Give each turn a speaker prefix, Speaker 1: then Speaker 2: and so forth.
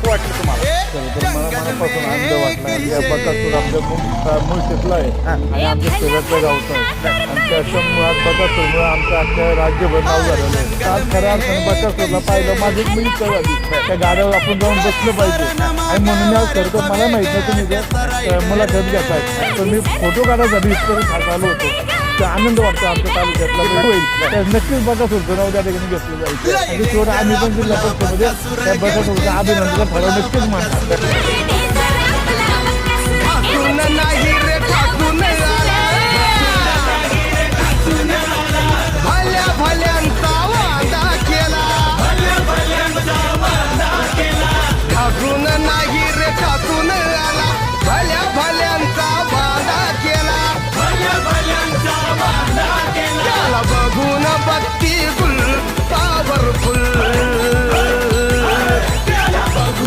Speaker 1: कसं वाटलं तुम्हाला?
Speaker 2: तर मला मनापासून आनंद वाटला. या बकासूर आमच्या मुळशीतला आहे आणि आमच्या शेजारच्या गावचं आहे आणि त्याच्यामुळे बकासूरमुळे आमचं अख्ख्या राज्यभर नाव झालेलं आहे. आज खऱ्या अर्थानं बकासूरला पाहिलं माझी एक मिनिट झाली. त्या गाड्यावर आपण जाऊन बसलं पाहिजे आणि म्हणून आज खरं तर मला माहित नाही तुम्ही ते मुलाखत घेताय तर मी फोटो काढायसाठी इथपर्यंत आलो होतो. त्या आनंद वाटतो आमच्या तालुक्यातला होईल तर नक्कीच बकासूरचं नाव त्या ठिकाणी घेतलं जायचं आणि शेवट आम्ही पण जिल्हा परिषदेमध्ये त्या बकासूरचं अभिनंदनाचा ठराव नक्कीच मांडणार.
Speaker 3: भल्यांचा वादा केला